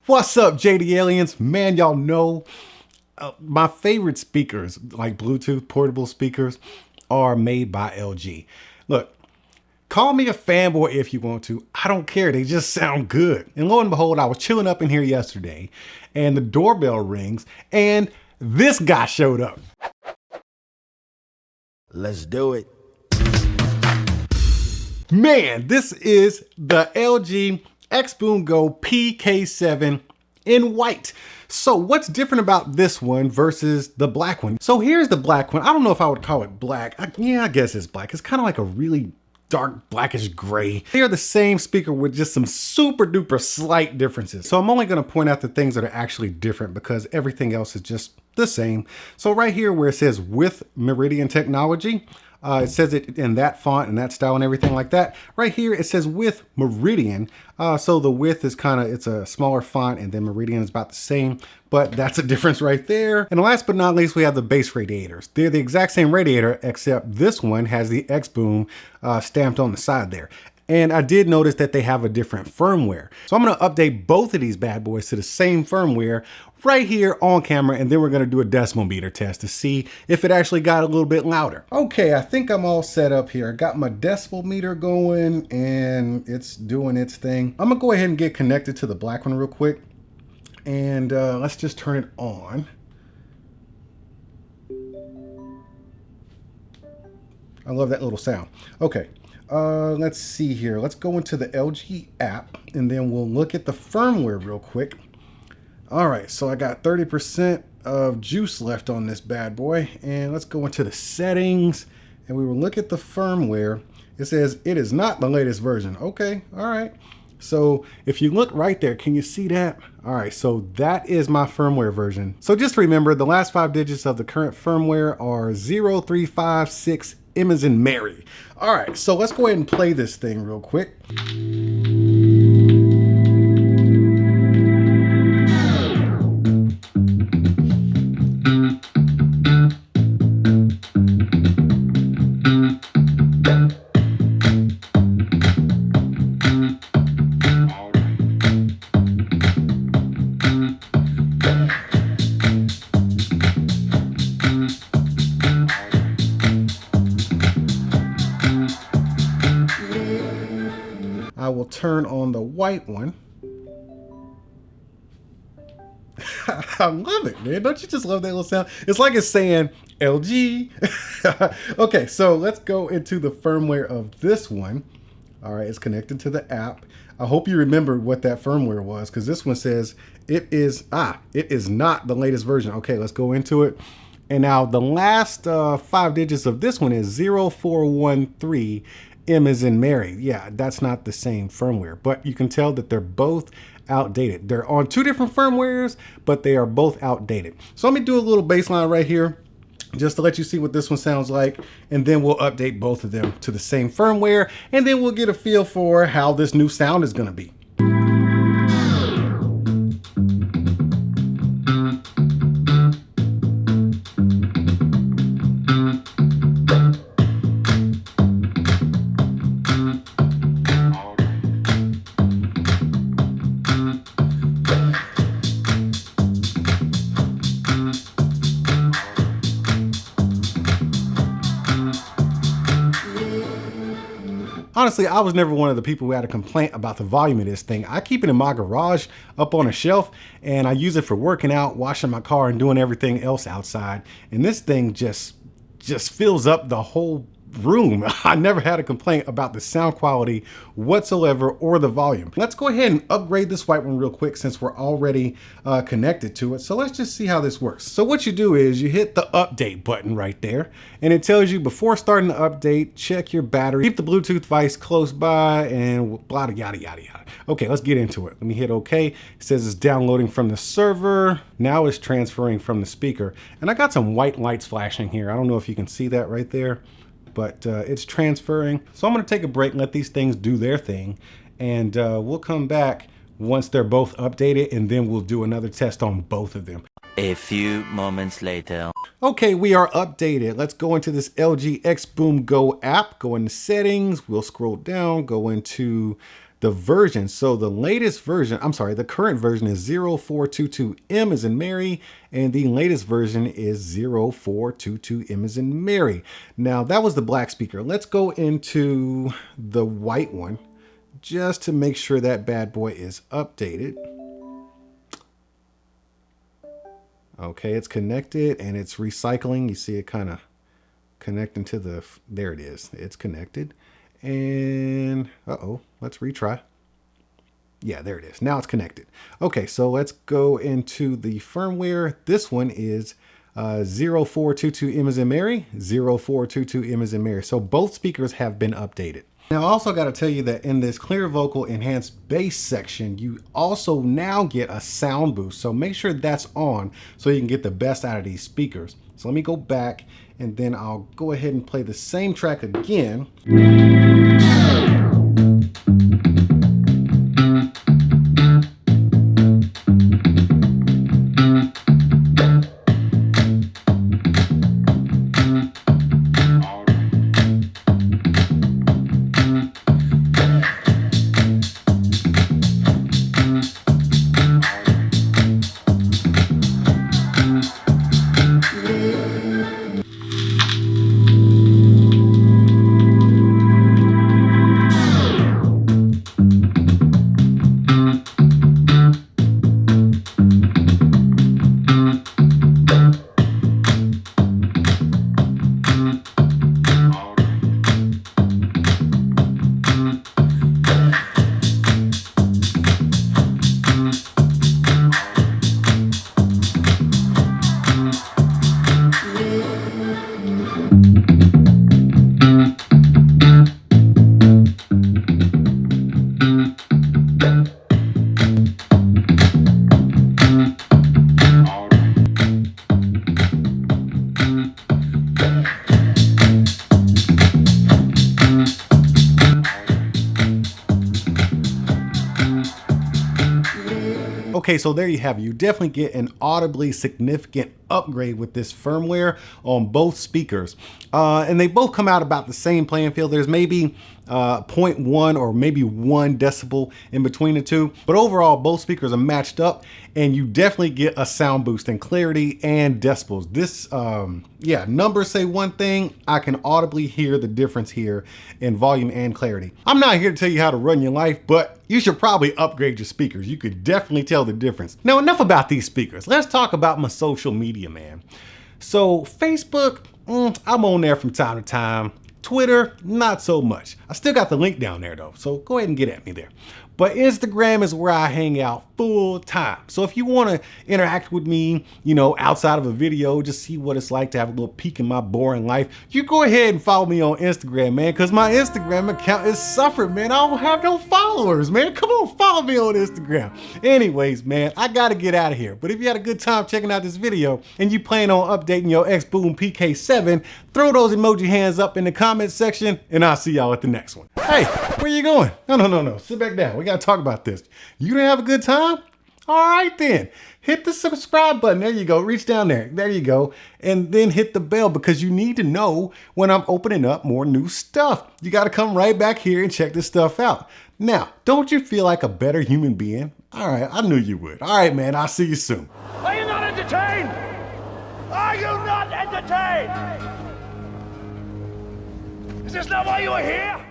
What's up, JD Aliens? Man, y'all know my favorite speakers, like Bluetooth portable speakers, are made by LG. Look, call me a fanboy if you want to. I don't care. They just sound good. And lo and behold, I was chilling up in here yesterday and the doorbell rings and this guy showed up. Let's do it. Man, this is the LG XBOOM Go PK7 in white. So what's different about this one versus the black one? So here's the black one. I don't know if I would call it black. I guess it's black. It's kind of like a really dark blackish gray. They're the same speaker with just some super duper slight differences. So I'm only going to point out the things that are actually different because everything else is just the same. So right here where it says with Meridian technology, it says it in that font and that style and everything like that. Right here, it says with Meridian. So the width is it's a smaller font and then Meridian is about the same, but that's a difference right there. And last but not least, we have the base radiators. They're the exact same radiator, except this one has the XBOOM stamped on the side there. And I did notice that they have a different firmware. So I'm gonna update both of these bad boys to the same firmware right here on camera, and then we're gonna do a decimal meter test to see if it actually got a little bit louder. Okay, I think I'm all set up here. I got my decimal meter going and it's doing its thing. I'm gonna go ahead and get connected to the black one real quick. And let's just turn it on. I love that little sound. Okay. Let's see here. Let's go into the LG app and then we'll look at the firmware real quick. All right, so I got 30% of juice left on this bad boy. And let's go into the settings and we will look at the firmware. It says it is not the latest version. Okay, all right. So if you look right there, can you see that? All right, so that is my firmware version. So just remember the last 5 digits of the current firmware are 0356 M as in Mary. All right, so let's go ahead and play this thing real quick. I will turn on the white one. I love it, man. Don't you just love that little sound? It's like it's saying LG. Okay, so let's go into the firmware of this one. All right, it's connected to the app. I hope you remember what that firmware was because this one says it is not the latest version. Okay, let's go into it. And now the last 5 digits of this one is 0413 M as in Mary. Yeah, that's not the same firmware, but you can tell that they're both outdated. They're on 2 different firmwares, but they are both outdated. So let me do a little baseline right here just to let you see what this one sounds like. And then we'll update both of them to the same firmware. And then we'll get a feel for how this new sound is going to be. Honestly, I was never one of the people who had a complaint about the volume of this thing. I keep it in my garage up on a shelf and I use it for working out, washing my car and doing everything else outside. And this thing just fills up the whole room. I never had a complaint about the sound quality whatsoever or the volume. Let's go ahead and upgrade this white one real quick since we're already connected to it. So let's just see how this works. So what you do is you hit the update button right there and it tells you before starting the update, check your battery, keep the Bluetooth device close by and blah, yada, yada, yada. Okay, let's get into it. Let me hit OK. It says it's downloading from the server. Now it's transferring from the speaker. And I got some white lights flashing here. I don't know if you can see that right there, but it's transferring. So I'm gonna take a break and let these things do their thing. And we'll come back once they're both updated and then we'll do another test on both of them. A few moments later. Okay, we are updated. Let's go into this LG XBOOM Go app, go into settings, we'll scroll down, go into the version. So the latest version, I'm sorry, the current version is 0422M as in Mary, and the latest version is 0422M as in Mary. Now that was the black speaker. Let's go into the white one just to make sure that bad boy is updated. Okay, it's connected and it's recycling. You see it kind of connecting to the, there it is. It's connected. And let's retry. Yeah, there it is. Now it's connected. Okay, so let's go into the firmware. This one is 0422M as in Mary, 0422M as in Mary. So both speakers have been updated. Now, I also got to tell you that in this clear vocal enhanced bass section, you also now get a sound boost. So make sure that's on so you can get the best out of these speakers. So let me go back and then I'll go ahead and play the same track again. Okay, so there you have it. You definitely get an audibly significant upgrade with this firmware on both speakers. And they both come out about the same playing field. There's maybe 0.1 or maybe 1 decibel in between the two. But overall, both speakers are matched up and you definitely get a sound boost in clarity and decibels. This, numbers say one thing. I can audibly hear the difference here in volume and clarity. I'm not here to tell you how to run your life, but you should probably upgrade your speakers. You could definitely tell the difference. Now, enough about these speakers. Let's talk about my social media, man. So Facebook, I'm on there from time to time. Twitter, not so much. I still got the link down there though, so go ahead and get at me there. But Instagram is where I hang out full time. So if you want to interact with me, outside of a video, just see what it's like to have a little peek in my boring life, you go ahead and follow me on Instagram, man, because my Instagram account is suffering, man. I don't have no followers, man. Come on, follow me on Instagram. Anyways, man, I got to get out of here. But if you had a good time checking out this video and you plan on updating your XBOOM PK7, throw those emoji hands up in the comment section and I'll see y'all at the next one. Hey, where you going? No. Sit back down. We got to talk about this. You didn't have a good time? All right then. Hit the subscribe button. There you go. Reach down there. There you go. And then hit the bell because you need to know when I'm opening up more new stuff. You got to come right back here and check this stuff out. Now, don't you feel like a better human being? All right. I knew you would. All right, man. I'll see you soon. Are you not entertained? Are you not entertained? Is this not why you are here?